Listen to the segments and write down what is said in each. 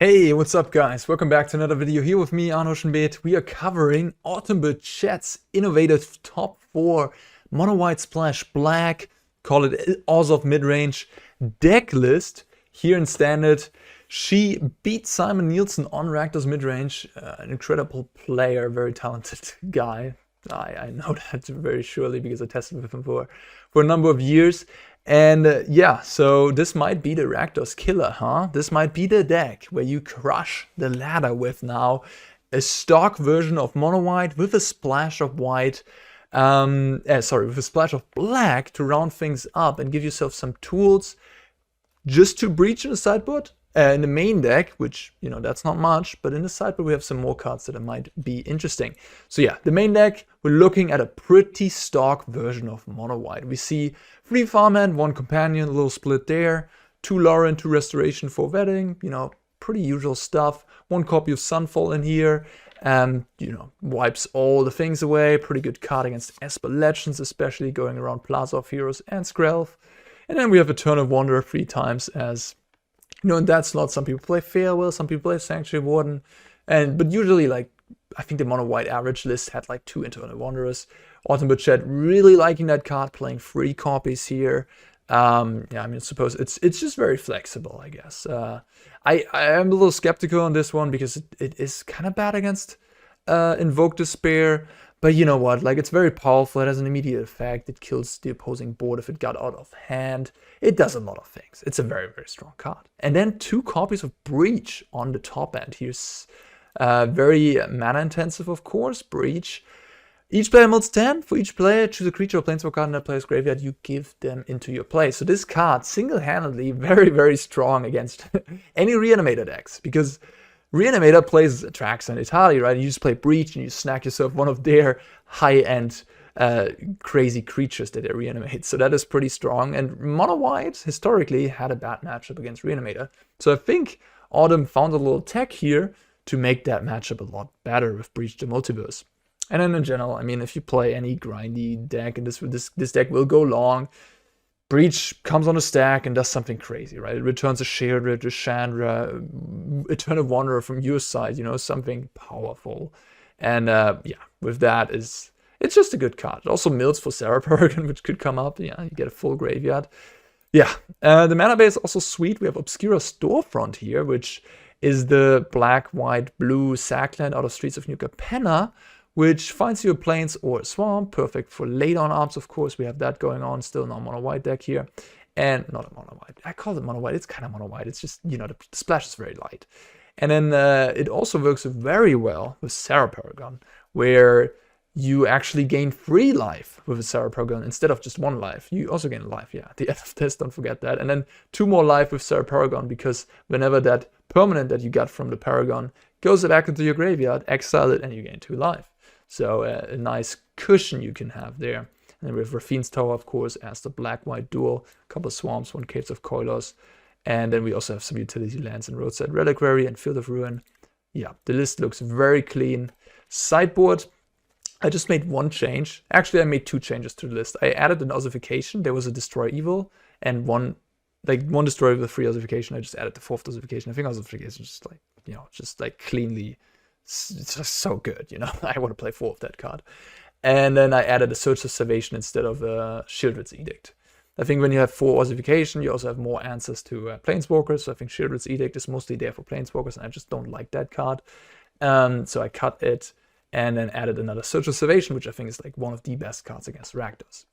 Hey, what's up guys? Welcome back to another video here with me, Arne Huschenbeth. We are covering Autumn Chat's innovative top 4 mono white splash black, call it Orzhov midrange deck list here in standard. She beat Simon Nielsen on RAKDOS midrange, an incredible player, very talented guy. I know that very surely because I tested with him for a number of years. And yeah, so this might be the RAKDOS killer, huh? This might be the deck where you crush the ladder with now a stock version of mono white with a splash of white, with a splash of black to round things up and give yourself some tools just to breach in the sideboard. In the main deck, which, you know, that's not much, but in the sideboard we have some more cards that might be interesting. So yeah, the main deck, we're looking at a pretty stock version of mono white. We see 3 Farmhand, 1 Companion, a little split there, 2 Loran, 2 Restoration for Wedding, you know, pretty usual stuff. 1 copy of Sunfall in here, you know, wipes all the things away. Pretty good card against Esper Legends, especially going around Plaza of Heroes and Skrelv. And then we have Eternal Wanderer 3 times as, you know, in that slot, some people play Farewell, some people play Sanctuary Warden, but usually, like, I think the mono white average list had like 2 Eternal Wanderers. Autumn Chat really liking that card, playing 3 copies here. Yeah, I mean, I suppose it's just very flexible, I guess. I am a little skeptical on this one because it is kind of bad against Invoke Despair. But you know what, like, it's very powerful, it has an immediate effect, it kills the opposing board if it got out of hand. It does a lot of things. It's a very, very strong card. And then 2 copies of Breach on the top end. Here's very mana intensive, of course, Breach. Each player molds 10. For each player, choose a creature or planeswalker card in that player's graveyard, you give them into your play. So this card, single-handedly, very, very strong against any Reanimator decks, because Reanimator plays Trax and Italy, right? You just play Breach and you snack yourself one of their high-end crazy creatures that they reanimate. So that is pretty strong. And mono white historically had a bad matchup against Reanimator. So I think Autumn found a little tech here to make that matchup a lot better with Breach the Multiverse. And then in general, I mean, if you play any grindy deck, and this deck will go long, Breach comes on a stack and does something crazy, right? It returns a Sheoldred, a Chandra, Eternal Wanderer from your side, you know, something powerful. And yeah, with that, it's just a good card. It also mills for Serra Paragon, which could come up. Yeah, you get a full graveyard. Yeah, the mana base is also sweet. We have Obscura Storefront here, which is the black, white, blue sackland out of Streets of New Capenna, which finds you a plains or a swamp, perfect for late on arms, of course. We have that going on, still not mono white deck here. And not a mono white. I call it mono white, it's kind of mono white. It's just, you know, the splash is very light. And then it also works very well with Serra Paragon, where you actually gain 3 life with a Serra Paragon instead of just 1 life. You also gain life, yeah, at the end of this, don't forget that. And then 2 more life with Serra Paragon, because whenever that permanent that you got from the Paragon goes back into your graveyard, exile it, and you gain 2 life. So a nice cushion you can have there. And then we have Raffine's Tower, of course, as the black-white duel. A couple of swamps, 1 Caves of Koilos. And then we also have some utility lands in Roadside Reliquary and Field of Ruin. Yeah, the list looks very clean. Sideboard, I just made 1 change. Actually, I made 2 changes to the list. I added an Ossification. There was a Destroy Evil and one Destroy with a 3 Ossification. I just added the 4th Ossification. I think Ossification is just like, you know, just like cleanly, it's just so good, you know. I want to play 4 of that card. And then I added a Search of Salvation instead of a Sheoldred's Edict. I think when you have 4 Ossification, you also have more answers to Planeswalkers. So I think Sheoldred's Edict is mostly there for Planeswalkers, and I just don't like that card. So I cut it and then added another Search of Salvation, which I think is like one of the best cards against RAKDOS.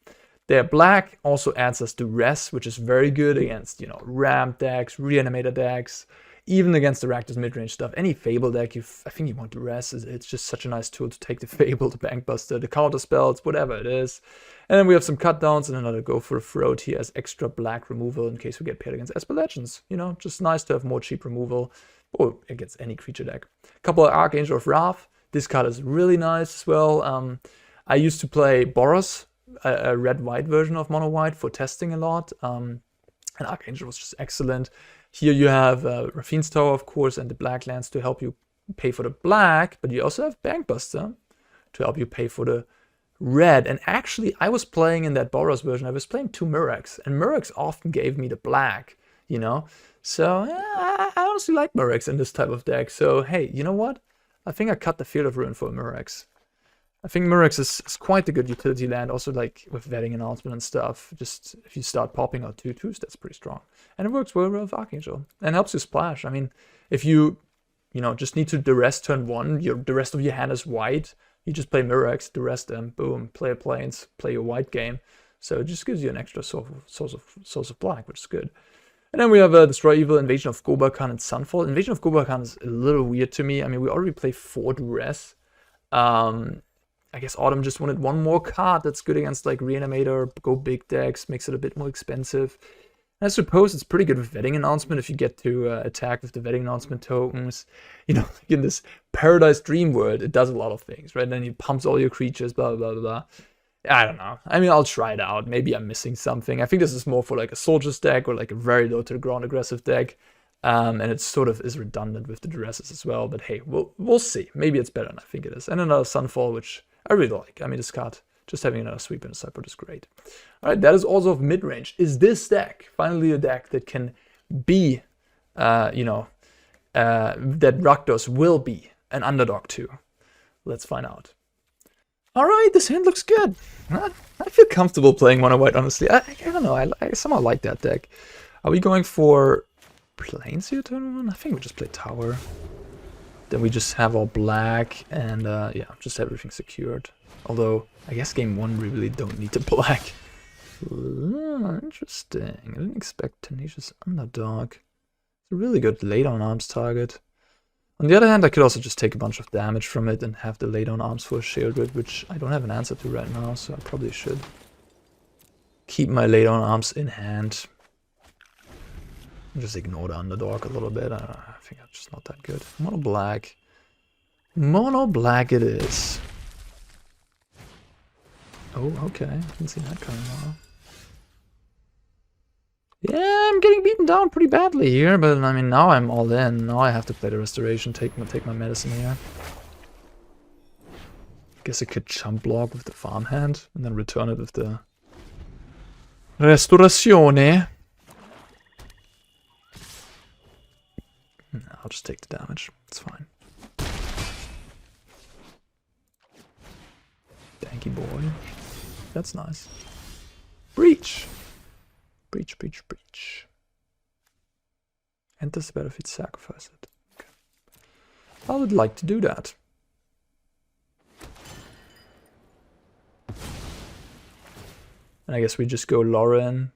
They're black, also adds us Duress, which is very good against, you know, ramp decks, Reanimator decks, even against the RAKDOS midrange stuff. Any Fable deck, I think you want Duress. It's just such a nice tool to take the Fable, the Bankbuster, the counter spells, whatever it is. And then we have some cut downs and another Go for the Throat here as extra black removal in case we get paired against Esper Legends. You know, just nice to have more cheap removal, or against any creature deck. A couple of Archangel of Wrath. This card is really nice as well. I used to play Boros, a red-white version of mono white, for testing a lot. And Archangel was just excellent. Here you have Raffine's Tower, of course, and the black lands to help you pay for the black, but you also have Bankbuster to help you pay for the red. And actually, I was playing in that Boros version, I was playing 2 Mirrex, and Mirrex often gave me the black, you know? So I honestly like Mirrex in this type of deck. So hey, you know what? I think I cut the Field of Ruin for Mirrex. I think Mirrex is quite a good utility land, also like with Vetting Announcement and stuff. Just if you start popping out 2/2s, that's pretty strong. And it works well with Archangel and helps you splash. I mean, if you know, just need to Duress turn 1, the rest of your hand is white, you just play Mirrex, Duress them, boom, play a Plains, play your white game. So it just gives you an extra source of black, which is good. And then we have Destroy Evil, Invasion of Gobakhan, and Sunfall. Invasion of Gobakhan is a little weird to me. I mean, we already play 4 Duress. I guess Autumn just wanted one more card that's good against like Reanimator, go big decks, makes it a bit more expensive. And I suppose it's pretty good with Vetting Announcement if you get to attack with the Vetting Announcement tokens. You know, like in this Paradise Dream world, it does a lot of things, right? And then it pumps all your creatures, blah, blah, blah, blah. I don't know. I mean, I'll try it out. Maybe I'm missing something. I think this is more for like a Soldiers deck or like a very low to the ground aggressive deck. And it sort of is redundant with the Duresses as well. But hey, we'll see. Maybe it's better than I think it is. And another Sunfall, which I really like. I mean, this card, just having another sweep in the sideboard is great. All right, that is also of Midrange. Is this deck finally a deck that can be, that RAKDOS will be an underdog to? Let's find out. All right, this hand looks good. I feel comfortable playing mono white, honestly. I don't know, I somehow like that deck. Are we going for Plains here turn 1? I think we just play Tower. Then we just have all black and yeah, just everything secured. Although, I guess game 1 we really don't need to black. Interesting. I didn't expect Tenacious Underdog. It's a really good lay-down arms target. On the other hand, I could also just take a bunch of damage from it and have the lay-down arms for a Shieldred, which I don't have an answer to right now, so I probably should keep my lay-down arms in hand. Just ignore the underdog a little bit. I think I'm just not that good. Mono black. Mono black it is. Oh, okay. I didn't see that coming out. Yeah, I'm getting beaten down pretty badly here, but I mean, now I'm all in. Now I have to play the Restoration, take my medicine here. Guess I could chump block with the Farmhand and then return it with the Restaurazione. I'll just take the damage. It's fine. Danky boy. That's nice. Breach! Breach, breach, breach. Enter the battlefield, sacrifice it. Okay. I would like to do that. And I guess we just go Loran.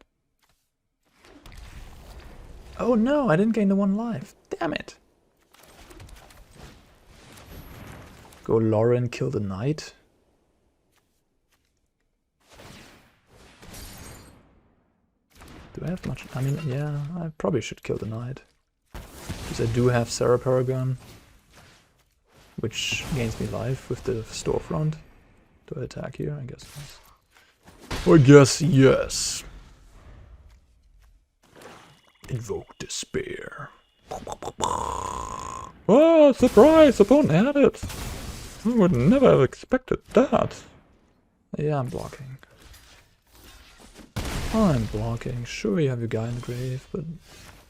Oh no, I didn't gain the 1 life. Damn it. Go Loran, kill the knight. Do I have much? I mean, yeah, I probably should kill the knight. Because I do have Serra Paragon, which gains me life with the storefront. Do I attack here? I guess yes. I guess yes. Invoke despair. Oh, surprise! Opponent had it! I would never have expected that. Yeah, I'm blocking. I'm blocking. Sure, you have your guy in the grave, but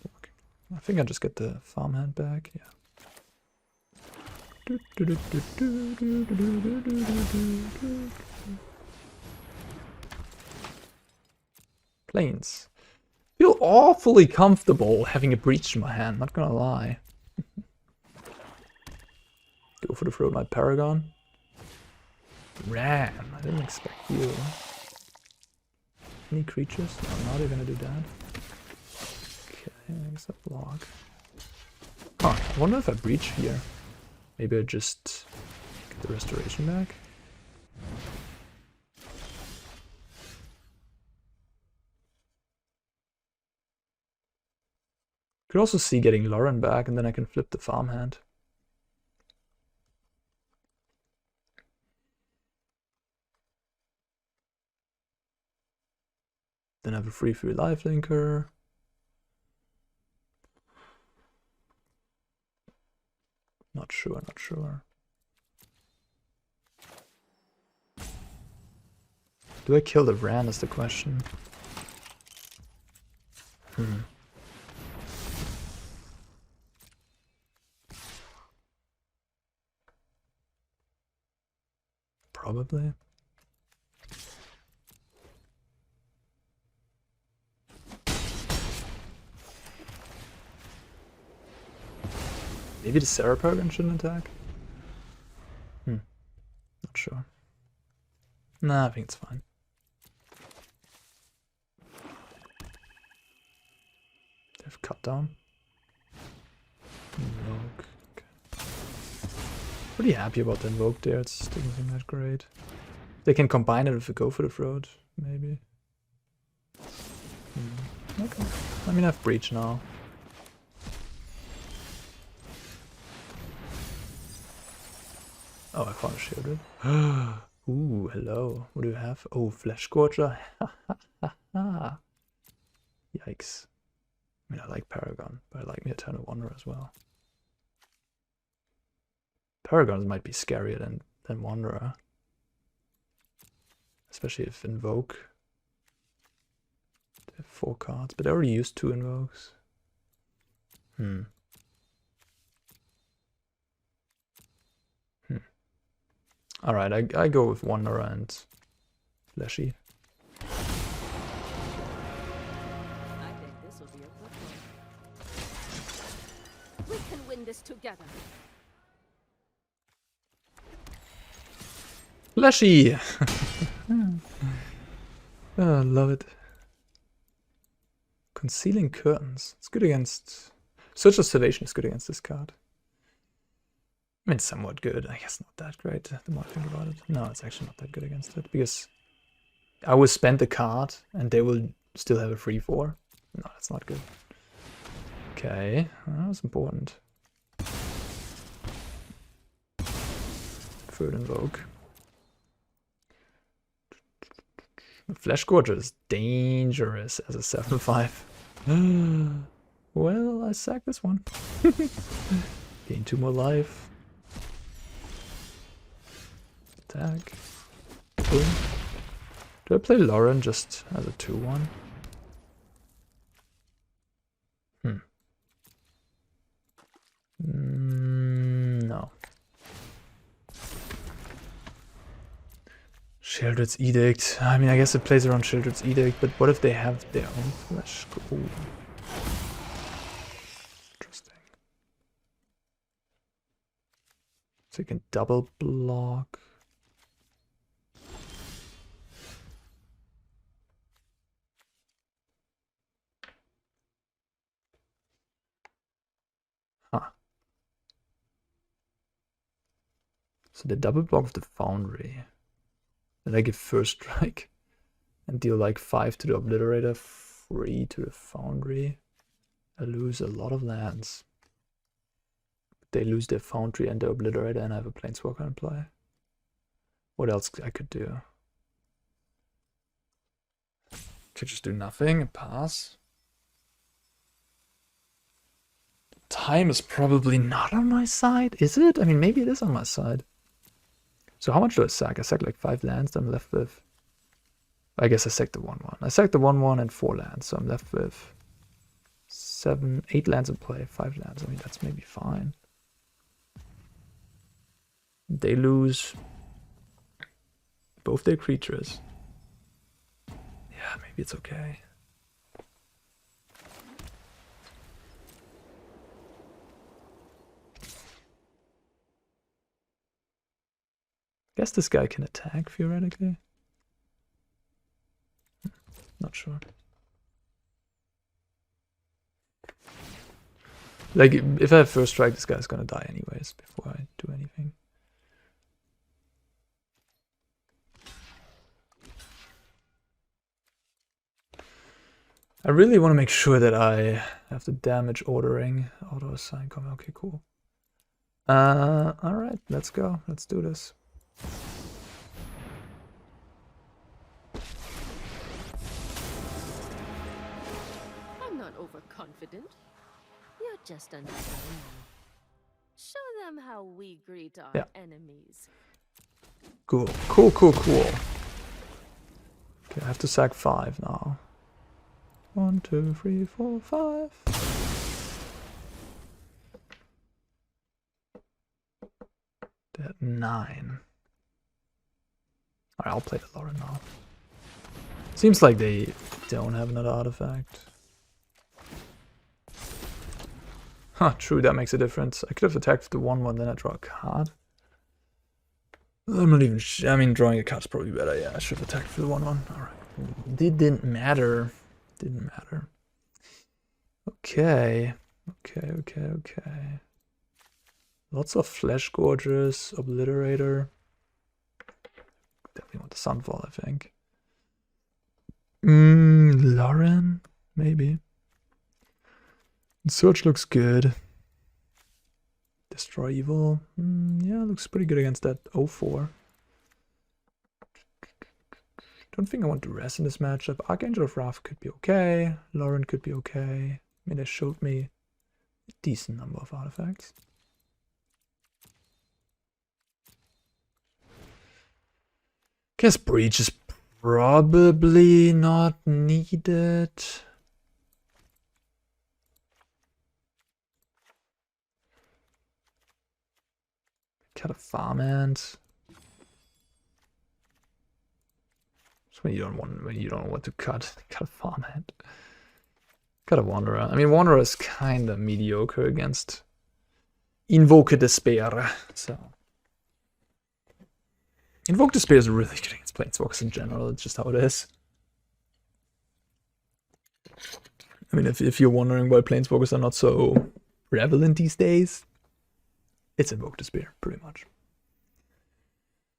blocking. I think I just get the Farmhand back. Yeah. Plains. Feel awfully comfortable having a Breach in my hand, not gonna lie. Go for the Roadside Paragon. Ram, I didn't expect you. Any creatures? No, I'm not even gonna do that. Okay, I guess I block. Huh, I wonder if I breach here. Maybe I just get the Restoration back. Could also see getting Loran back and then I can flip the Farmhand. Then I have a free lifelinker. Not sure, not sure. Do I kill the Ran is the question. Probably. Maybe the Serra Paragon shouldn't attack? Not sure. Nah, I think it's fine. They have cut down. Invoke. Okay. Pretty happy about the invoke there, it doesn't seem that great. They can combine it if we go for the throat, maybe. Okay. I mean, I have Breach now. Oh, I found a shielded. Ooh, hello. What do you have? Oh, Flesh Scorcher. Yikes. I mean, I like Paragon, but I like me Eternal Wanderer as well. Paragons might be scarier than Wanderer. Especially if Invoke. They have 4 cards, but I already used 2 Invokes. Alright, I go with Wanderer and Fleshy. I think this will be a good one. We can win this together. Fleshy! Oh, I love it. Concealing Curtains. It's good against... Search of Salvation is good against this card. I mean, somewhat good. I guess not that great, the more I think about it. No, it's actually not that good against it, because I will spend the card, and they will still have a free 4. No, that's not good. Okay, that was important. Third Invoke. Flesh Gorger is dangerous as a 7/5. Well, I sack this one. Gain 2 more life. Attack. Boom. Do I play Loran just as a 2/1? No. Sheoldred's Edict. I mean, I guess it plays around Sheoldred's Edict, but what if they have their own flesh? Ooh. Interesting. So you can double block. Huh. So the double block of the Foundry. Then I give first strike and deal like 5 to the Obliterator, 3 to the Foundry. I lose a lot of lands. They lose their Foundry and their Obliterator, and I have a Planeswalker in play. What else I could do? Could just do nothing and pass. Time is probably not on my side, is it? I mean, maybe it is on my side. So how much do I sack? I sack like 5 lands, I'm left with... I guess I sacked the 1/1. I sacked the 1/1 and 4 lands, so I'm left with 8 lands in play, 5 lands. I mean, that's maybe fine. They lose both their creatures. Yeah, maybe it's okay. Guess this guy can attack, theoretically. Not sure. Like, if I have first strike, this guy's gonna die anyways before I do anything. I really want to make sure that I have the damage ordering. Auto assign comment. Okay, cool. Alright, let's go. Let's do this. I'm not overconfident. You're just understanding. Show them how we greet our enemies. Cool. Cool, cool, cool. Okay, I have to sack 5 now. 1, 2, 3, 4, 5. They're at 9. Alright, I'll play the Loran now. Seems like they don't have another artifact. Huh, true, that makes a difference. I could have attacked the 1/1, then I draw a card. I'm not even I mean, drawing a card's probably better. Yeah, I should have attacked for the 1/1. Alright. Didn't matter. Didn't matter. Okay. Okay. Lots of Flesh Gorges, Obliterator. Definitely want the Sunfall, I think. Loran? Maybe. Search looks good. Destroy Evil. Yeah, looks pretty good against that 0-4. Don't think I want Duress in this matchup. Archangel of Wrath could be okay. Loran could be okay. I mean, they showed me a decent number of artifacts. Guess Breach is probably not needed. Cut a Farmhand. It's when you don't know what to cut. Cut a Farmhand. Cut a Wanderer. I mean, Wanderer is kind of mediocre against Invoke Despair. So Invoke Despair is really good against Planeswalkers in general. It's just how it is. I mean, if you're wondering why Planeswalkers are not so prevalent these days, it's Invoke Despair, pretty much.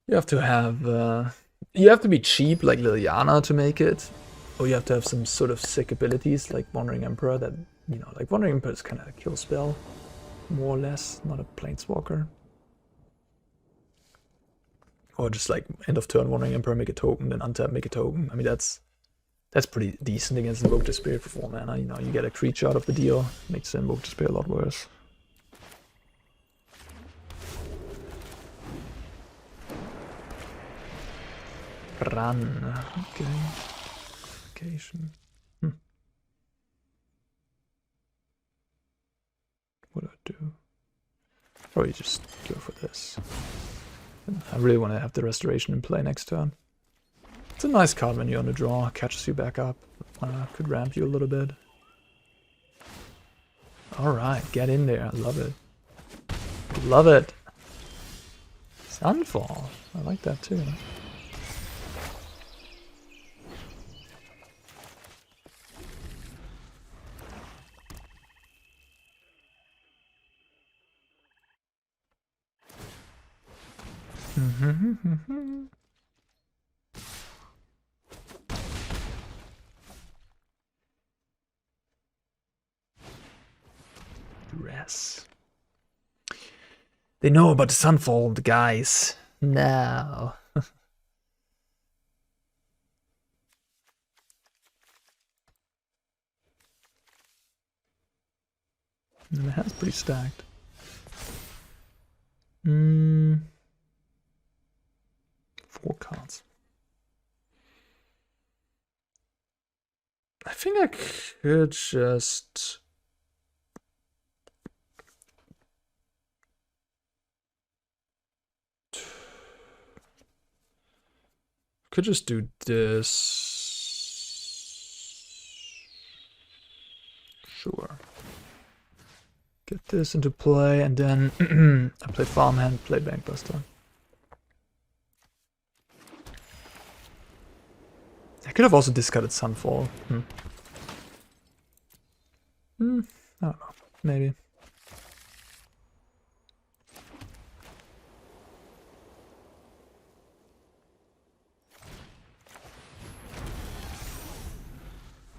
You have to have, you have to be cheap like Liliana to make it, or you have to have some sort of sick abilities like Wandering Emperor that, you know, like Wandering Emperor is kind of a kill spell, more or less, not a Planeswalker. Or just like end of turn Wandering Emperor, make a token, then untap, make a token. I mean, that's pretty decent against Invoke Despair for 4 mana. You know, you get a creature out of the deal, makes Invoke Despair a lot worse. Run. Okay. Ossification. What do I do? Probably just go for this. I really want to have the Restoration in play next turn. It's a nice card when you're on the draw, catches you back up. Could ramp you a little bit. Alright, get in there. I love it. Love it. Sunfall. I like that too. Duress. They know about the Sunfall, the guys. No. And the hand's pretty stacked. 4 cards. I think I could just... Could just do this. Sure. Get this into play, and then I play Farmhand, play Bankbuster. I could have also discarded Sunfall. I don't know. Maybe.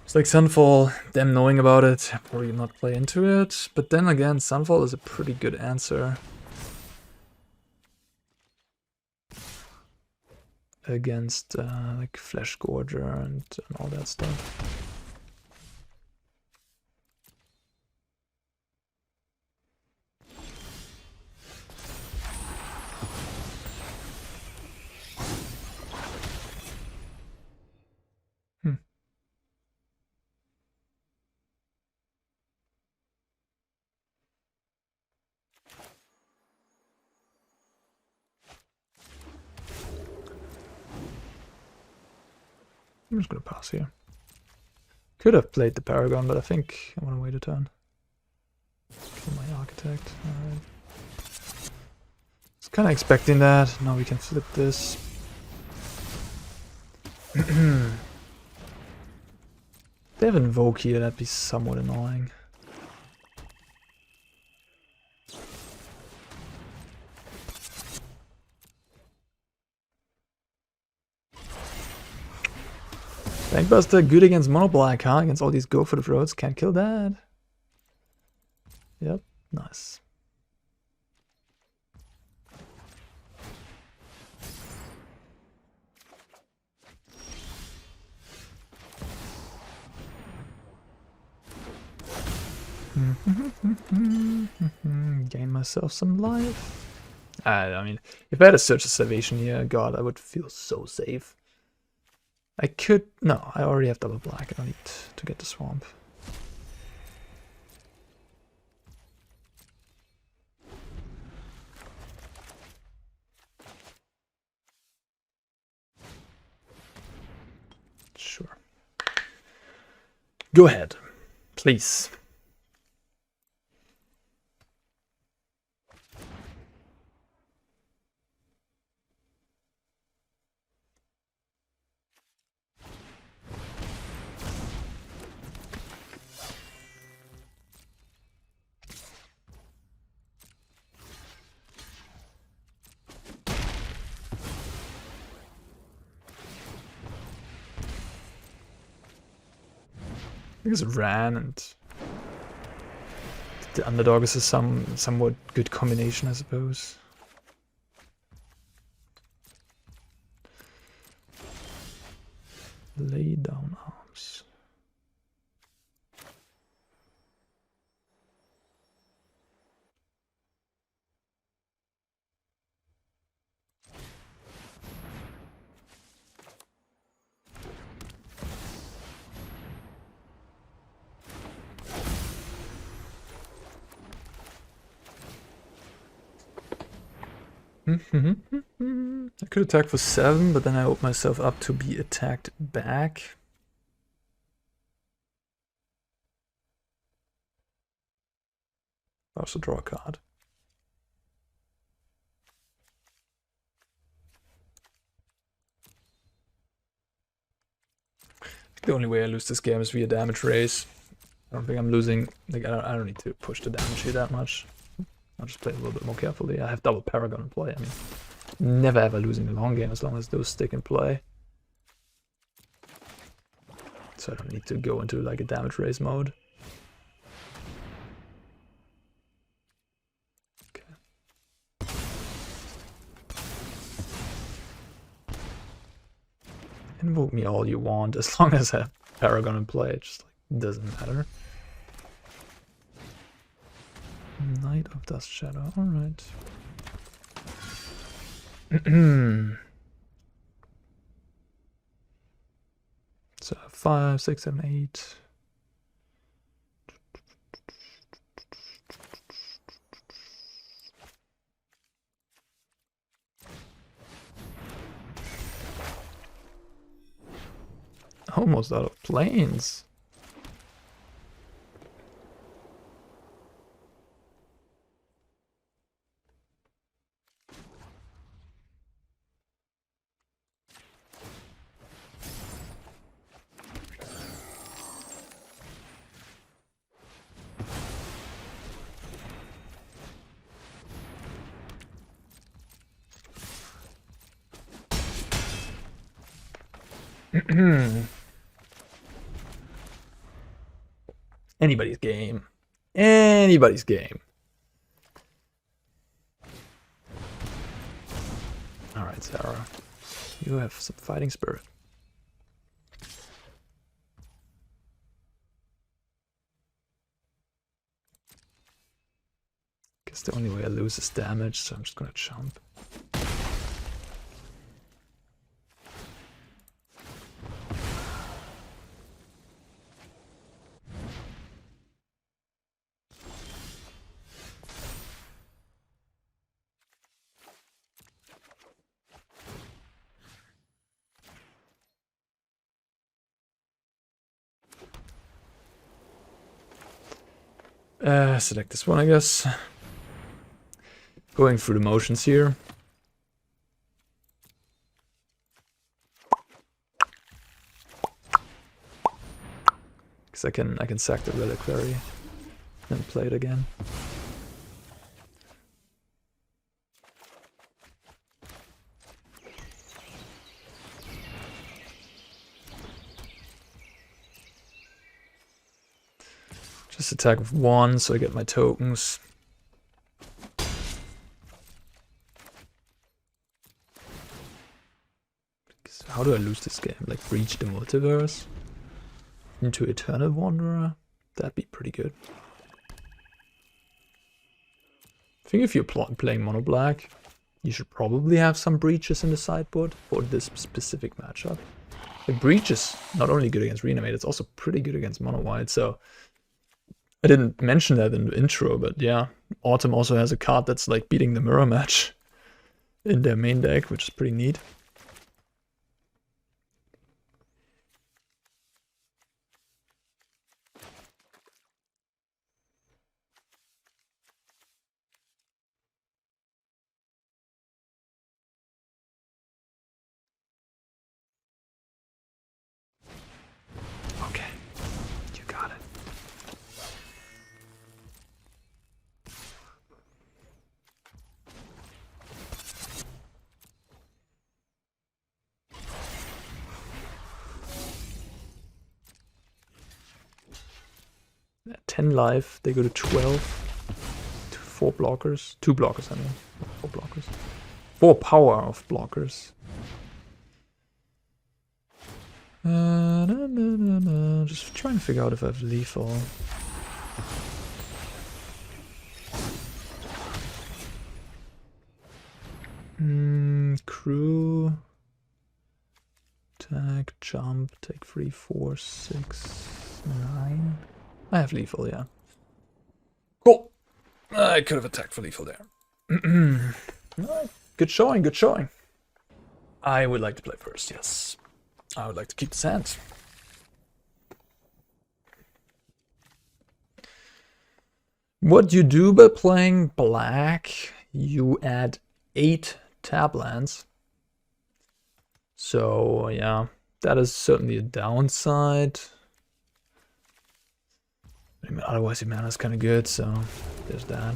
It's like Sunfall, them knowing about it, probably not play into it. But then again, Sunfall is a pretty good answer against like Flesh Gorger and all that stuff. I'm just gonna pass here. Could have played the Paragon, but I think I want to wait a turn. Kill my Architect. Alright. Was kind of expecting that. Now we can flip this. They have Invoke here, that'd be somewhat annoying. Bankbuster, good against mono black, huh? Against all these go for the roads, can't kill that. Yep, nice. Gain myself some life. I mean, if I had a Search of Salvation here, god, I would feel so safe. I could... No, I already have double black. I don't need to get the swamp. Sure. Go ahead, please. I think it's Ran and the underdog is a somewhat good combination, I suppose. Lay down arms. I could attack for 7, but then I open myself up to be attacked back. I also draw a card. The only way I lose this game is via damage raise. I don't think I'm losing. Like I don't need to push the damage here that much. I'll just play a little bit more carefully. I have double Paragon in play. I mean, never ever losing the long game as long as those stick in play. So I don't need to go into like a damage raise mode. Okay. Invoke me all you want as long as I have Paragon in play. It just like doesn't matter. Knight of Dust Shadow, alright. So 5, 6, 7, 8. Almost out of planes. Anybody's game. Anybody's game. Alright, Serra. You have some fighting spirit. Guess the only way I lose is damage, so I'm just gonna jump. Select this one, I guess. Going through the motions here. Because I can sack the Reliquary and play it again. Just attack with 1 so I get my tokens. How do I lose this game? Like Breach the Multiverse? Into Eternal Wanderer? That'd be pretty good. I think if you're playing mono black, you should probably have some breaches in the sideboard for this specific matchup. The breach is not only good against Reanimate, it's also pretty good against mono white, so I didn't mention that in the intro, but yeah, Autumn also has a card that's like beating the mirror match in their main deck, which is pretty neat. Okay, you got it. At 10 life, they go to 12. 4 blockers. 2 blockers, I mean. 4 blockers. 4 power of blockers. Just trying to figure out if I have lethal. Crew. Attack, jump, take 3, 4, 6, 9. I have lethal, yeah. Cool. I could have attacked for lethal there. Good showing, good showing. I would like to play first, yes. I would like to keep the sand. What you do by playing black, you add 8 tab lands. So yeah, that is certainly a downside. I mean, otherwise your mana is kind of good, so there's that.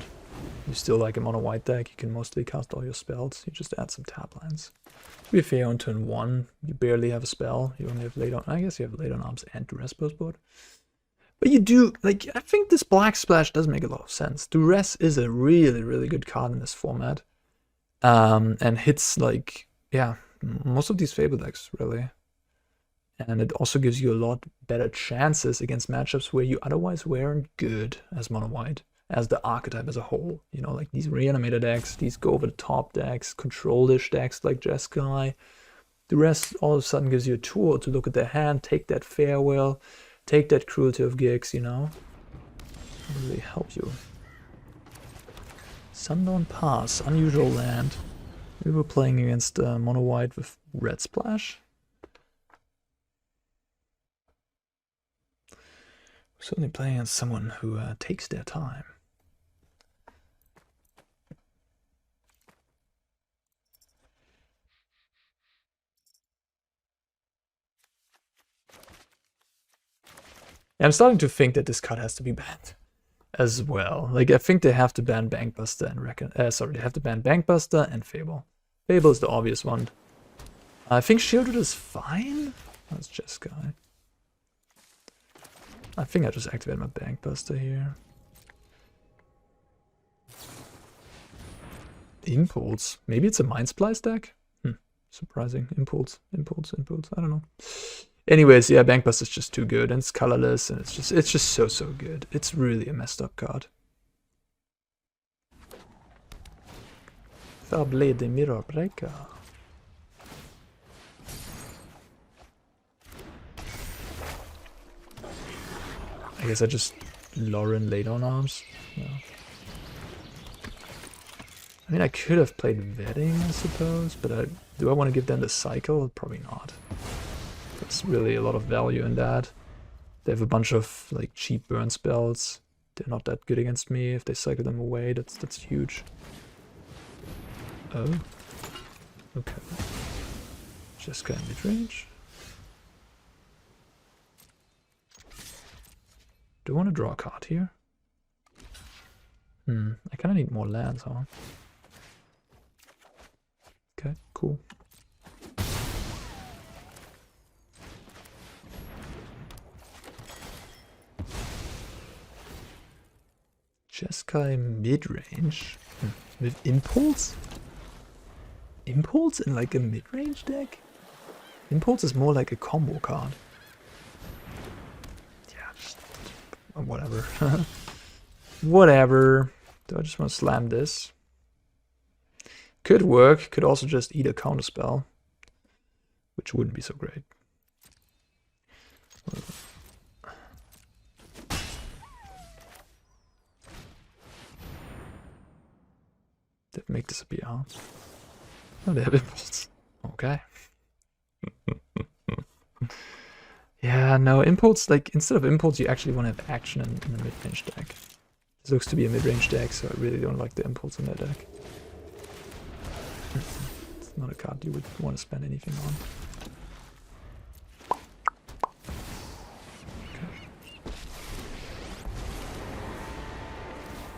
You still like a mono white deck, you can mostly cast all your spells. You just add some tab lands. To be fair, on turn 1, you barely have a spell. You only have late on. I guess you have late on arms and Duress postboard. But you do, like, I think this black splash does make a lot of sense. Duress is a really, really good card in this format. And hits, like, yeah, most of these Fable decks, really. And it also gives you a lot better chances against matchups where you otherwise weren't good as mono white, as the archetype as a whole. You know, like these reanimator decks, these go over the top decks, control-ish decks like Jeskai. The rest all of a sudden gives you a tool to look at their hand, take that farewell, take that Cruelty of Gix, you know. Really help you. Sundawn Pass, unusual land. We were playing against mono white with red splash. Certainly playing against someone who takes their time. I'm starting to think that this card has to be banned as well. Like, I think they have to ban Bankbuster and they have to ban Bankbuster and Fable. Fable is the obvious one. I think Shielded is fine. That's Jeskai. I think I just activated my Bankbuster here. Impulse. Maybe it's a Mind Splice deck? Surprising. Impulse. I don't know. Anyways, yeah, Bankbuster is just too good, and it's colorless, and it's just so good. It's really a messed up card. Fable de Mirror Breaker. I guess I just Loran late on arms. Yeah. I mean, I could have played Vetting, I suppose, but do I want to give them the cycle? Probably not. There's really a lot of value in that. They have a bunch of like cheap burn spells. They're not that good against me. If they cycle them away, that's huge. Oh. Okay. Just got mid-range. Do I want to draw a card here? I kind of need more lands, huh? Okay, cool. Jeskai mid-range? With Impulse? Impulse in like a mid-range deck? Impulse is more like a combo card. Yeah, just whatever. Whatever. Do I just want to slam this? Could work. Could also just eat a counterspell, which wouldn't be so great. They make disappear, huh? Oh, they have impulse. Okay. Yeah, no, impulse, like, instead of impulse, you actually want to have action in a mid-range deck. This looks to be a mid-range deck, so I really don't like the impulse in that deck. It's not a card you would want to spend anything on.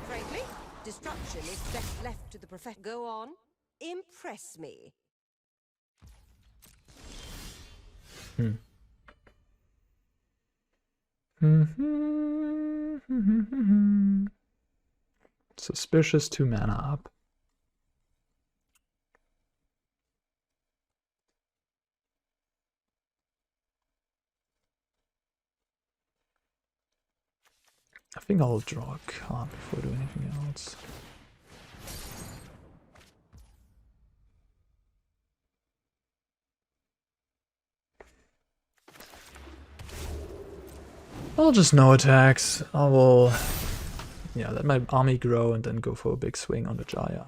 Frankly, destruction is best left to the prophet. Go on, impress me. Suspicious 2 mana up. I think I'll draw a card before I do anything else. I'll just no attacks. I will, yeah, let my army grow and then go for a big swing on the Jaya.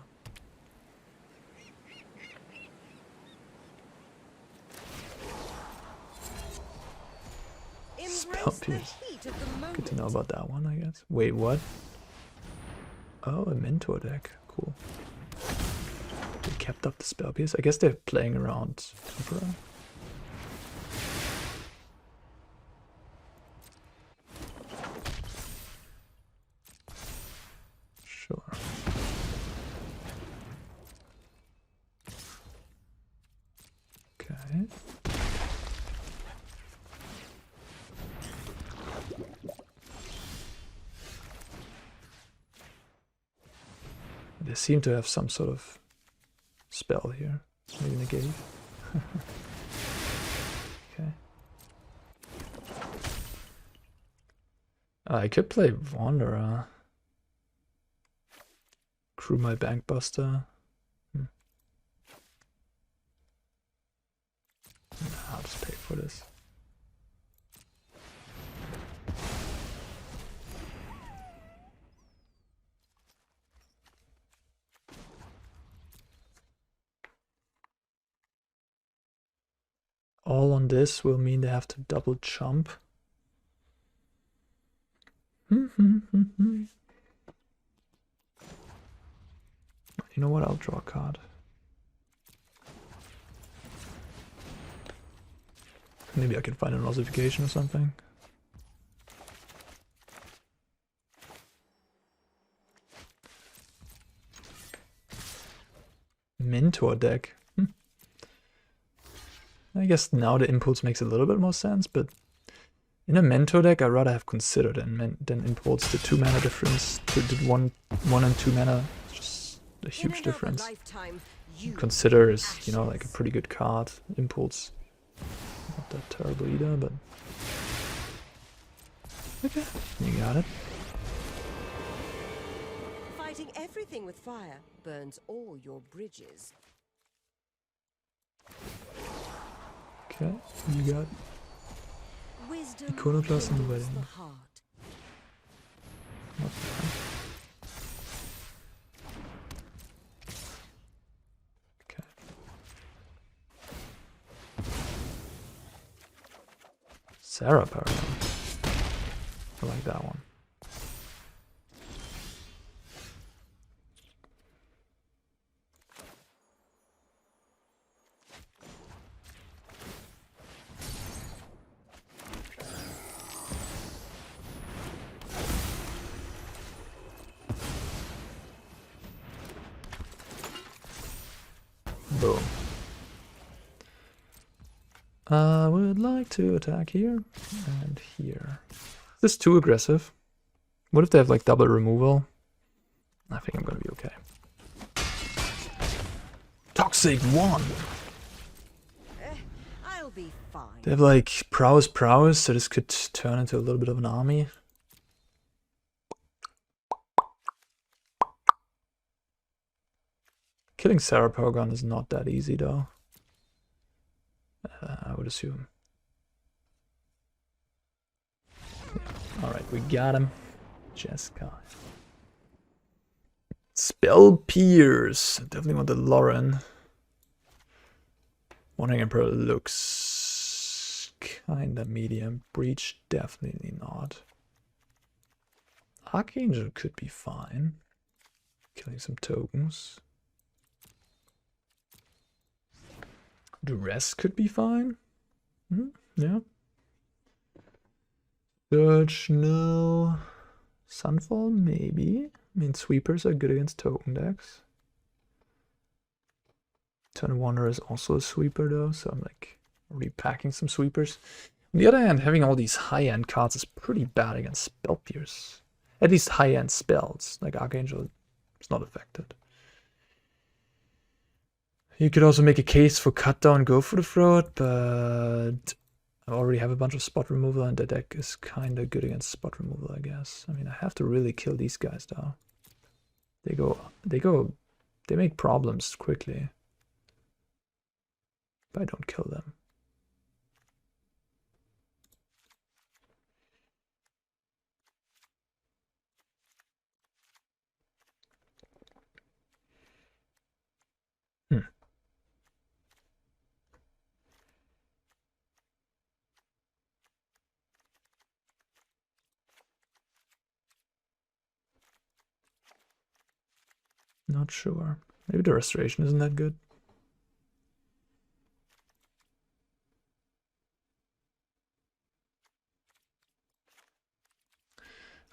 Spell Pierce. Good to know about that one, I guess. Wait, what? Oh, a mentor deck. Cool. They kept up the Spell Pierce. I guess they're playing around Emperor. Sure. Okay. They seem to have some sort of spell here. Maybe negate. Okay. I could play Wanderer. Crew my Bankbuster. I'll just pay for this. All on this will mean they have to double jump. You know what? I'll draw a card. Maybe I can find an Ossification or something. Mentor deck. I guess now the impulse makes a little bit more sense, but in a mentor deck, I'd rather have Consider than impulse. The 2 mana difference to the 1 and 2 mana is just a huge difference. Consider is, you know, like a pretty good card. Impulse, not that terrible either, but okay, you got it. Fighting everything with fire burns all your bridges. Okay, you got Iconoclast in the wedding. Not bad. Okay. Serra Paragon. I like that one. Boom. I would like to attack here and here. Is this too aggressive? What if they have like double removal? I think I'm gonna be okay. Toxic 1! I'll be fine. They have like prowess, so this could turn into a little bit of an army. Killing Serra Paragon is not that easy though. I would assume. Yeah. Alright, we got him. Jessica. Spell Pierce. Definitely want the Loran. Wandering Emperor looks kinda medium. Breach, definitely not. Archangel could be fine. Killing some tokens. Duress could be fine. Yeah. Surge, no. Sunfall, maybe. I mean, sweepers are good against token decks. Turn Wanderer is also a sweeper though, so I'm like repacking some sweepers. On the other hand, having all these high-end cards is pretty bad against Spell Pierce. At least high-end spells, like Archangel is not affected. You could also make a case for cut down, go for the throat, but I already have a bunch of spot removal and the deck is kind of good against spot removal, I guess. I mean, I have to really kill these guys though. They make problems quickly. But I don't kill them. Not sure. Maybe the restoration isn't that good.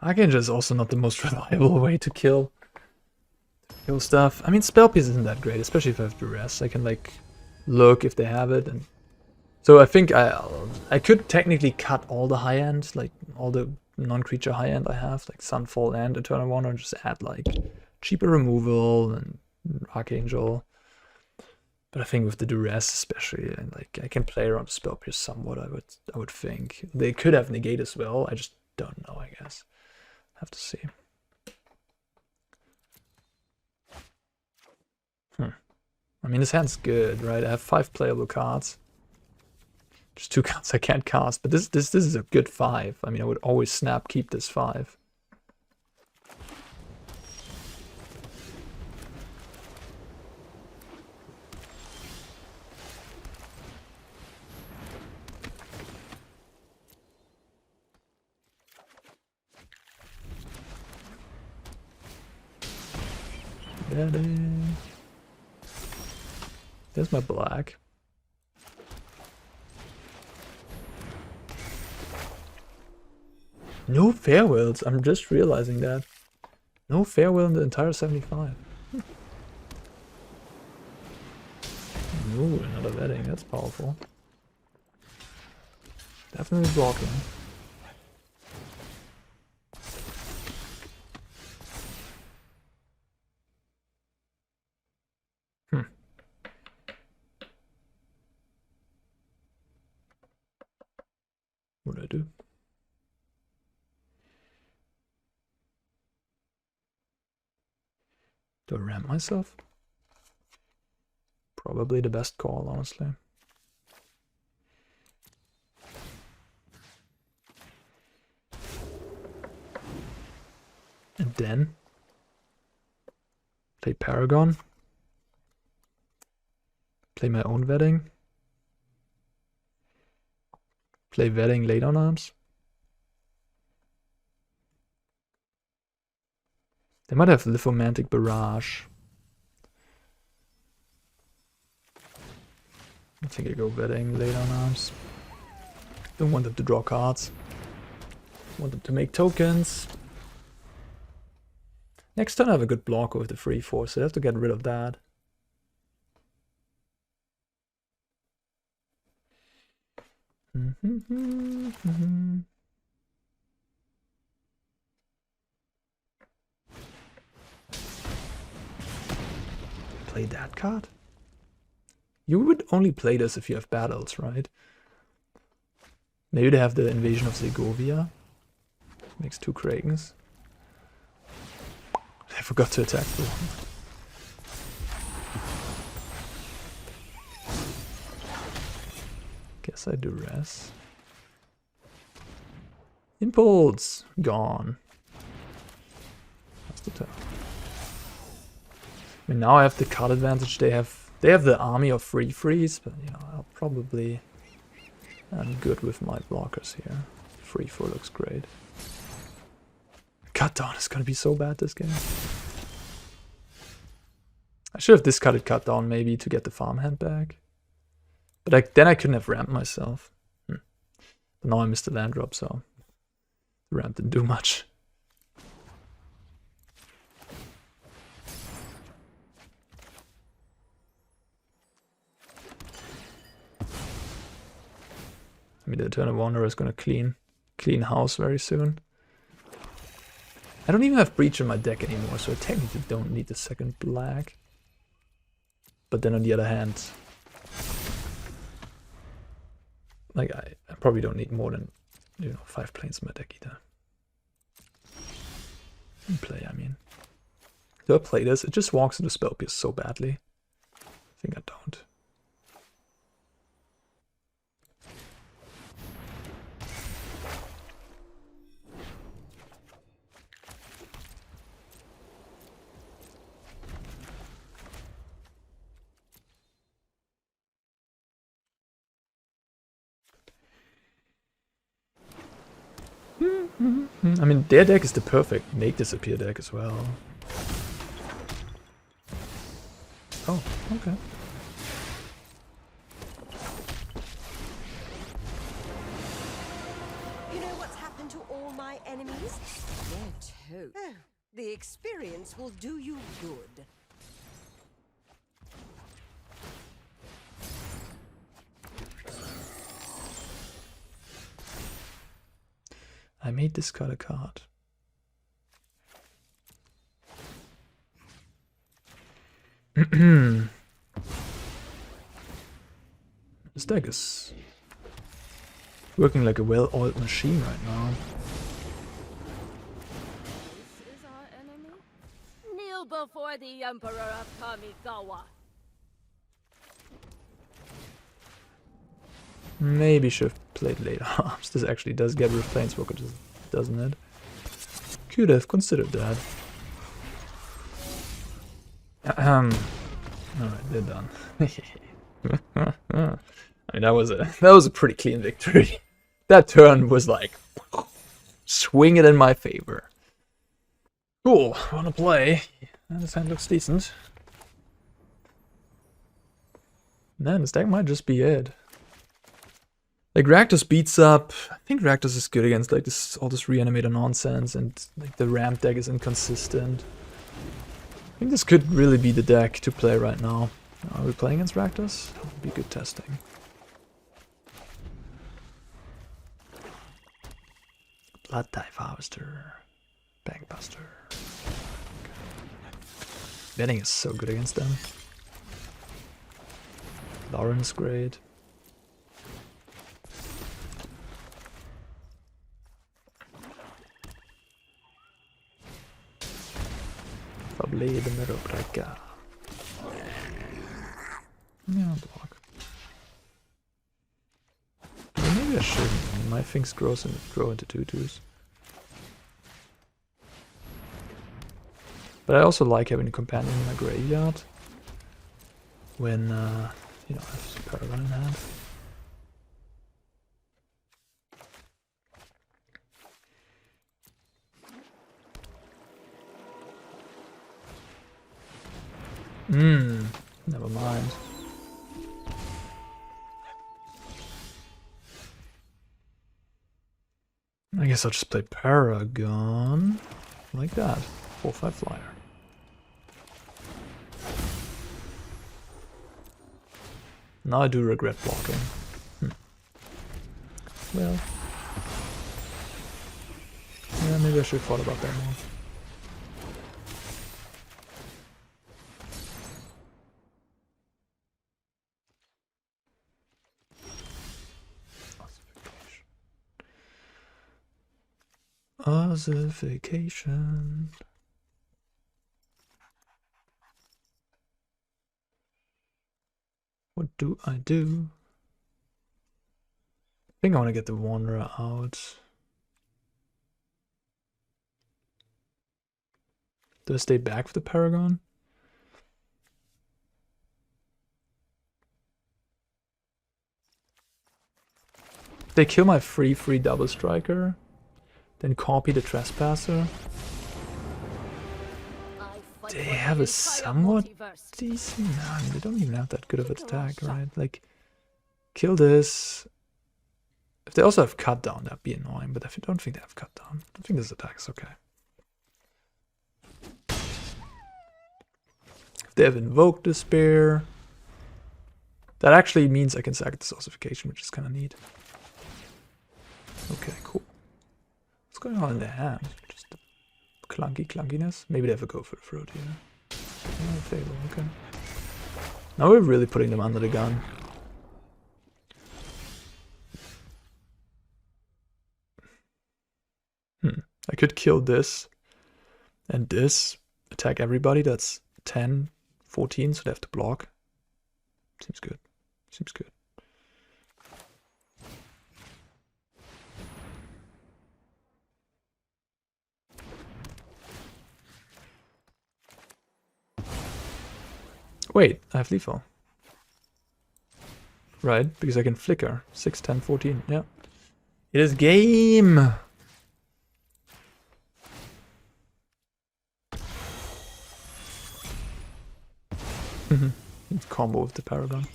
Archangel is also not the most reliable way to kill stuff. I mean, Spell Piece isn't that great, especially if I have Duress. I can like look if they have it, and so I think I could technically cut all the high end, like all the non-creature high end I have, like Sunfall and Eternal Wonder, and just add like cheaper removal and Archangel. But I think with the Duress especially, and like I can play around the Spell Pierce somewhat. I would think they could have negate as well. I just don't know. I guess have to see. I mean, this hand's good, right? I have 5 playable cards. Just 2 cards I can't cast, but this is a good 5. I mean, I would always snap keep this 5. There's my black. No farewells. I'm just realizing that. No farewell in the entire 75. Ooh, another vetting. That's powerful. Definitely blocking. What do I do? Do I ramp myself? Probably the best call, honestly. And then play Paragon. Play my own vetting. Play vetting late on arms. They might have Lithomantic Barrage. I think I go vetting late on arms. Don't want them to draw cards. Want them to make tokens. Next turn I have a good blocker with the 3/4, so I have to get rid of that. Play that card? You would only play this if you have battles, right? Maybe they have the Invasion of Segovia. Makes 2 Krakens. I forgot to attack for one. Guess I Duress. Impulse! Gone. That's the turn. I mean, now I have the card advantage. They have the army of free freeze, but you know, I'll probably... I'm good with my blockers here. 3-4 looks great. Cut down is gonna be so bad this game. I should have discarded cut down maybe to get the farmhand back. But then I couldn't have ramped myself. But now I missed the land drop, so the ramp didn't do much. I mean, the Eternal Wanderer is gonna clean house very soon. I don't even have Breach in my deck anymore, so I technically don't need the second black. But then on the other hand, like I probably don't need more than, you know, 5 planes in my deck either. In play, I mean. Do I play this? It just walks into spell pierce so badly. I think I don't. I mean, their deck is the perfect make disappear deck as well. Oh, okay. You know what's happened to all my enemies? They're toast. Oh, the experience will do you good. I made discard a card. This deck is working like a well-oiled machine right now. This is our enemy? Kneel before the Emperor of Kamigawa. Maybe should have played later arms. This actually does get rid of Planeswalker, doesn't it? Could have considered that. Alright, they're done. I mean, that was a pretty clean victory. That turn was like swing it in my favor. Cool, wanna play? This hand looks decent. Man, this deck might just be it. Like RAKDOS beats up. I think RAKDOS is good against like this all this reanimator nonsense, and like the ramp deck is inconsistent. I think this could really be the deck to play right now. Are we playing against RAKDOS? That would be good testing. Blood Dive Harvester. Bankbuster. Betting is so good against them. Loran's great. Probably the Mirrex. Yeah, block. Well, maybe I shouldn't. I mean, my things grow into 2/2s. But I also like having a companion in my graveyard when you know, I have some Paragon in hand. Never mind. I guess I'll just play Paragon like that. 4/5 flyer. Now I do regret blocking. well. Yeah, maybe I should have thought about that more. Ossification. What do I do? I think I want to get the Wanderer out. Do I stay back for the Paragon? They kill my free double striker, then copy the Trespasser. They have a somewhat decent... No, I mean, they don't even have that good of an attack, right? Like, kill this. If they also have cut down, that'd be annoying, but I don't think they have cut down. I think this attack is okay. If they have invoked despair, that actually means I can sack this Ossification, which is kind of neat. Okay, cool. What's going on in their hand? Just clunkiness? Maybe they have a go for the throat here. Oh, Fable, okay. Now we're really putting them under the gun. I could kill this and this, attack everybody. That's 10, 14, so they have to block. Seems good. Seems good. Wait, I have lethal. Right, because I can flicker. 6, 10, 14, yeah. It is game! Combo with the Paragon.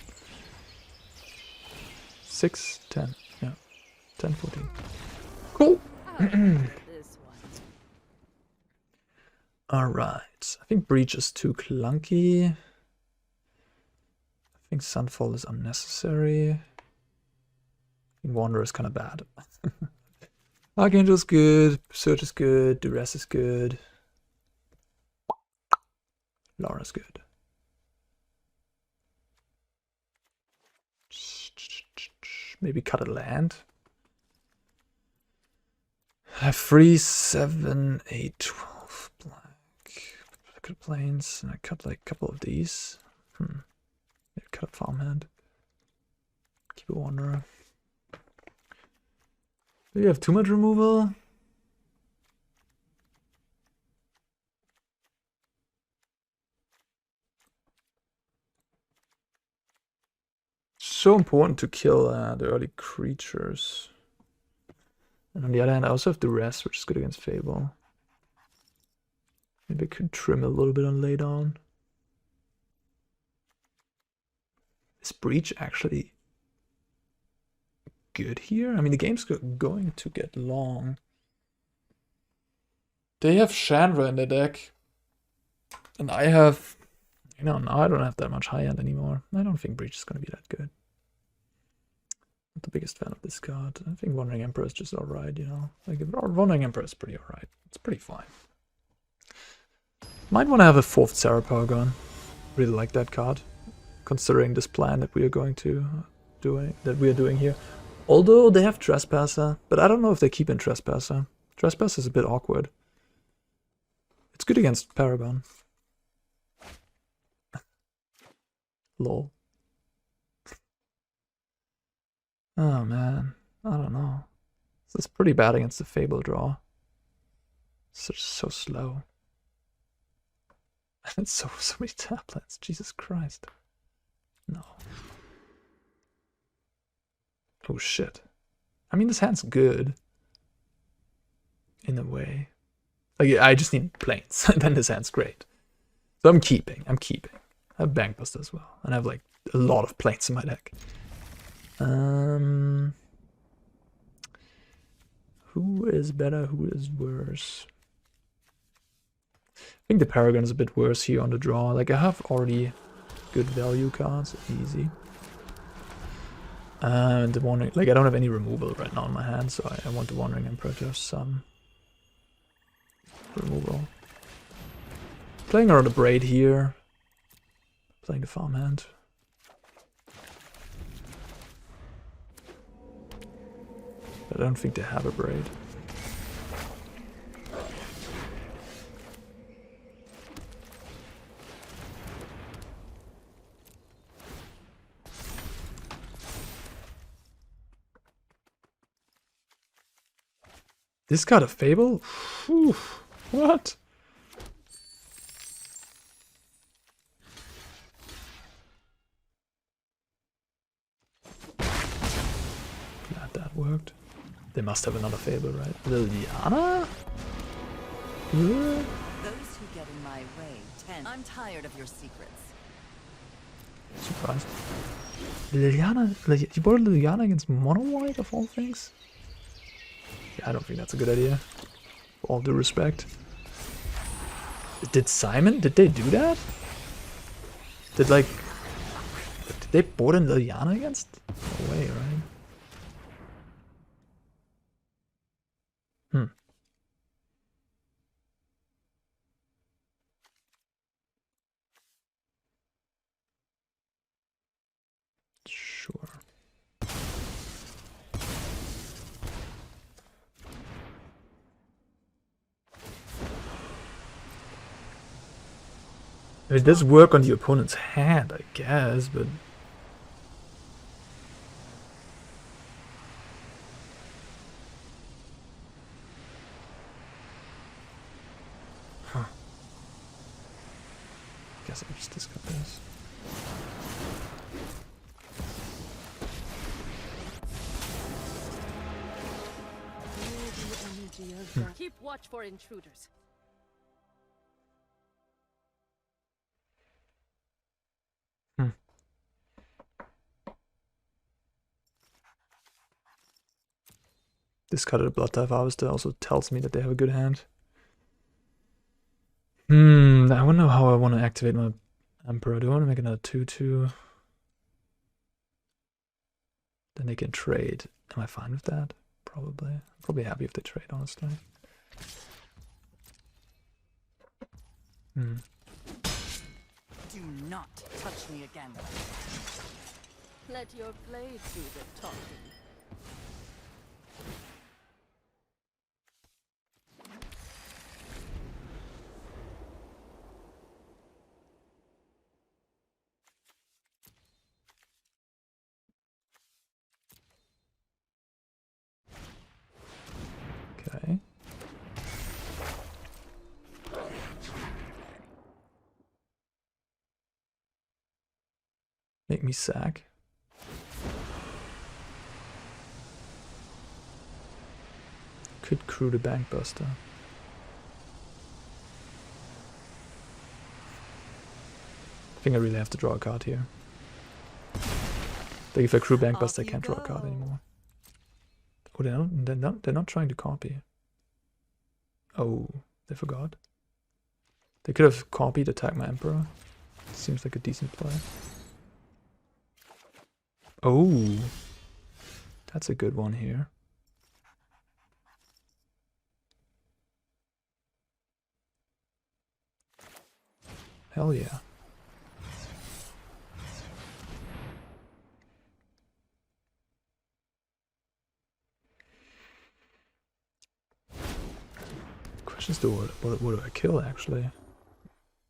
6, 10, yeah. 10, 14. Cool! Alright, I think Breach is too clunky. I think Sunfall is unnecessary. I think Wanderer is kind of bad. Archangel is good, Search is good, Duress is good. Loran is good. Maybe cut a land. I have 3, 7, 8, 12 black. Look at plains, and I cut like a couple of these. Maybe cut a farmhand. Keep a wanderer. Do you have too much removal? So important to kill the early creatures. And on the other hand, I also have Duress, which is good against Fable. Maybe I could trim a little bit on laydown. Is Breach actually good here? I mean, the game's going to get long. They have Chandra in their deck. And I have... You know, now I don't have that much high end anymore. I don't think Breach is going to be that good. Not the biggest fan of this card. I think Wandering Emperor is just alright, you know. Like, Wandering Emperor is pretty alright. It's pretty fine. Might want to have a 4th Serra Paragon. Really like that card. Considering this plan that we are going to doing here. Although they have Trespasser, but I don't know if they keep in Trespasser. Trespasser is a bit awkward. It's good against Paragon. Lol. Oh man, I don't know. This is pretty bad against the Fable draw. It's just so slow. And so many tablets, Jesus Christ. No. Oh shit. I mean, this hand's good. In a way. Like, I just need planes, and then this hand's great. So I'm keeping. I have Bankbuster as well, and I have like a lot of planes in my deck. Who is better? Who is worse? I think the Paragon is a bit worse here on the draw. Like, I have already good value cards, easy. The Wandering, like I don't have any removal right now in my hand, so I want the Wandering Emperor to have some removal. Playing around a Braid here. Playing the Farmhand. But I don't think they have a Braid. This got a Fable? Whew. What? Glad that worked. They must have another Fable, right? Liliana? Those who get in my way tend. I'm tired of your secrets. Surprised. Liliana? You bought Liliana against Mono White of all things? Yeah, I don't think that's a good idea. For all due respect. Did they do that? Did they board in Liliana against? No way, right? Sure. It does work on the opponent's hand, I guess, but... Huh. Guess I'll just discard this. Keep watch for intruders. Discarded a Blood Dive Harvester also tells me that they have a good hand. I wonder how I want to activate my Emperor. Do I want to make another 2/2? Then they can trade. Am I fine with that? Probably. I'm probably happy if they trade, honestly. Do not touch me again. Let your blade do the talking. Okay. Make me sack. Could crew the Bankbuster. I think I really have to draw a card here. Like if I crew Bankbuster, I can't draw a card anymore. Oh, they're not trying to copy. Oh, they forgot. They could have copied, attack my Emperor. Seems like a decent play. Oh, that's a good one here. Hell yeah. Questions to what do I kill actually?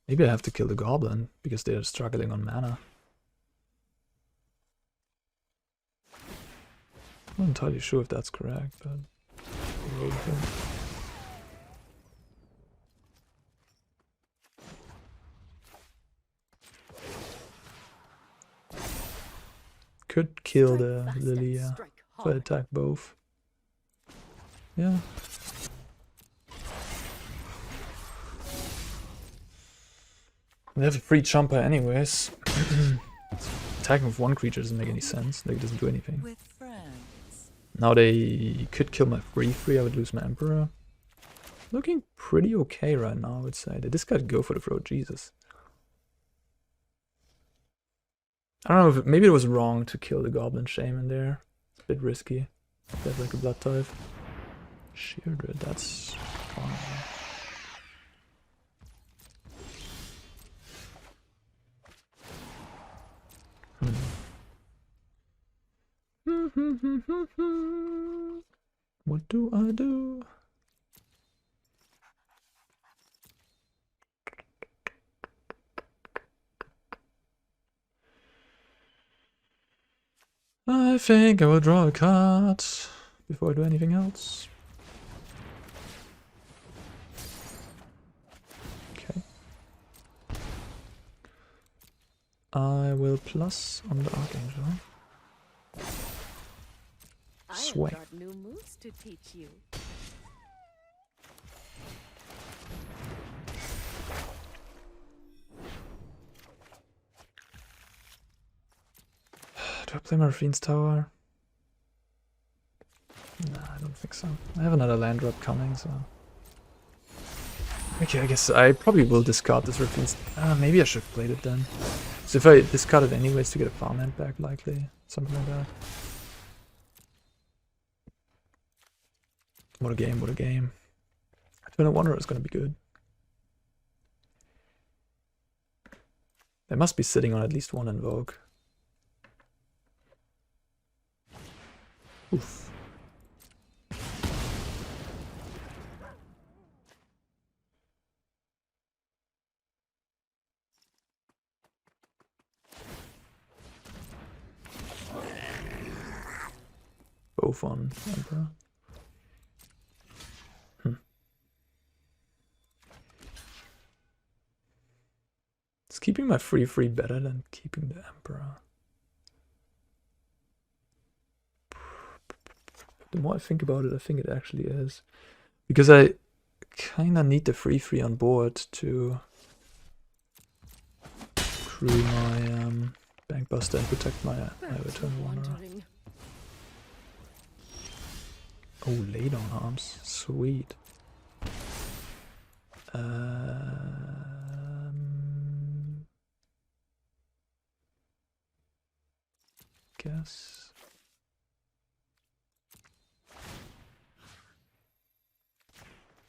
Maybe I have to kill the Goblin because they're struggling on mana. I'm not entirely sure if that's correct, but could kill the Lilia if I attack both. Yeah. They have a free jumper anyways. Attacking with one creature doesn't make any sense. Like it doesn't do anything. With friends. Now they could kill my 3/3, I would lose my Emperor. Looking pretty okay right now, I would say. They just gotta go for the throat, Jesus. I don't know if maybe it was wrong to kill the Goblin Shaman there. It's a bit risky. There's like a blood type. Sheardred, that's fine. What do I do? I think I will draw a card before I do anything else. Okay. I will plus on the Archangel. Sway. I've got new moves to teach you. Do I play my Raffine's Tower? Nah, I don't think so. I have another land drop coming, so... Okay, I guess I probably will discard this Raffine's... maybe I should have played it then. So if I discard it anyways to get a farmhand back, likely. Something like that. What a game, what a game. Twin of Wanderer is gonna be good. They must be sitting on at least one Invoke. Oof. Both on Emperor. Is keeping my 3/3 better than keeping the Emperor? The more I think about it, I think it actually is. Because I kinda need the 3/3 on board to crew my Bankbuster and protect my return Wanderer. Oh, laid on arms. Sweet. Guess.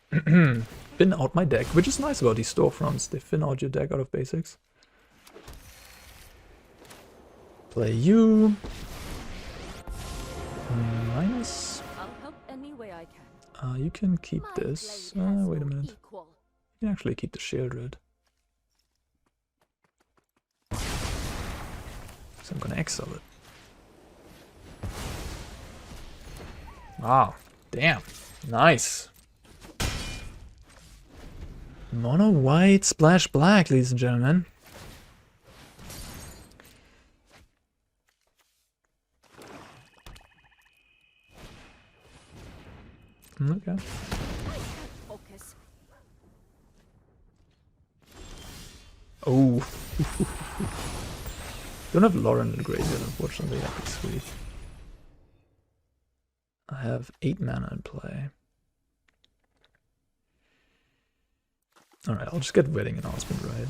Thin out my deck, which is nice about these storefronts. They thin out your deck out of basics. Play you. Minus. I'll help any way I can. You can keep My this. blade has Wait a no minute. equal. You can actually keep the Sheardred. So I'm gonna exile it. Wow, damn, nice. Mono white, splash black, ladies and gentlemen. Okay. Focus. Oh. Don't have Loran in the graveyard, unfortunately. That'd be sweet. I have 8 mana in play. Alright, I'll just get Wedding Announcement right.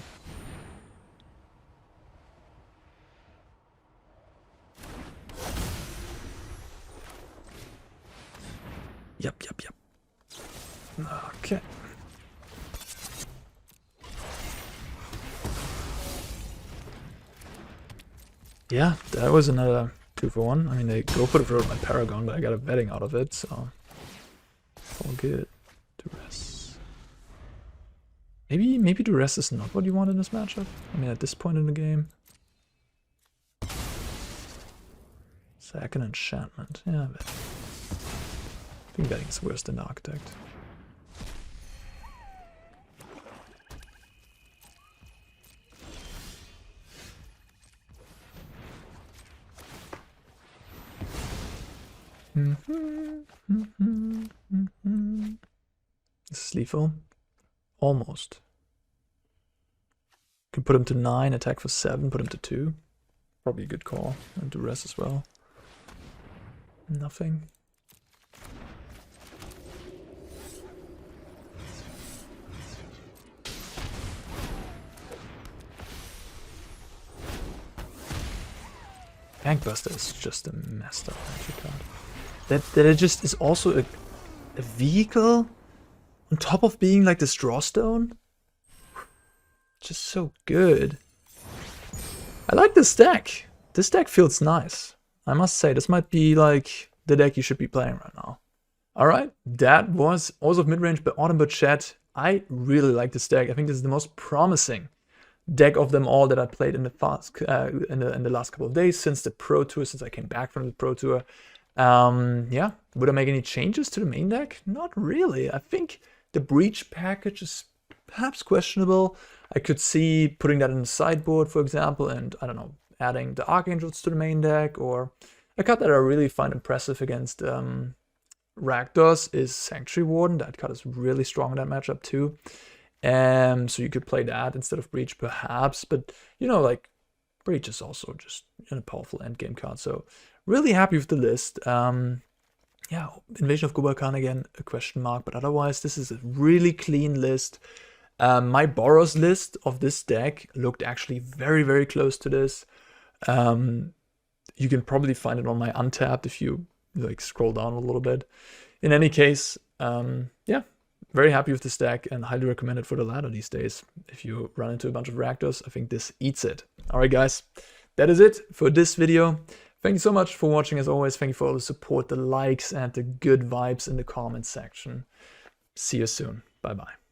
Yep. Okay. Yeah, that was another 2-for-1. I mean, they go for the throat my Paragon, but I got a vetting out of it, so all good. Duress. Maybe Duress is not what you want in this matchup. I mean, at this point in the game. Sack an enchantment. Yeah, I bet. I think betting is worse than the Architect. This is lethal. Almost. Could put him to 9, attack for 7, put him to 2. Probably a good call. And Duress as well. Nothing. Bankbuster is just a messed up magic card. That it just is also a vehicle on top of being like this drawstone. Just so good. I like this deck. This deck feels nice. I must say, this might be like the deck you should be playing right now. Alright, that was Orzhov Midrange by Autumn Chat. I really like this deck. I think this is the most promising deck of them all that I played in the last couple of days since the Pro Tour, since I came back from the Pro Tour. Yeah, would I make any changes to the main deck? Not really. I think the Breach package is perhaps questionable. I could see putting that in the sideboard, for example, and I don't know, adding the Archangels to the main deck, or a card that I really find impressive against RAKDOS is Sanctuary Warden. That card is really strong in that matchup too. So you could play that instead of Breach perhaps, but you know, like Breach is also just a powerful endgame card. So really happy with the list. Yeah, Invasion of Gobakhan again, a question mark, but otherwise this is a really clean list. My Boros list of this deck looked actually very, very close to this. You can probably find it on my Untapped if you like scroll down a little bit. In any case, yeah, very happy with this deck and highly recommend it for the ladder these days. If you run into a bunch of RAKDOS, I think this eats it. Alright guys, that is it for this video. Thank you so much for watching as always. Thank you for all the support, the likes, and the good vibes in the comments section. See you soon. Bye bye.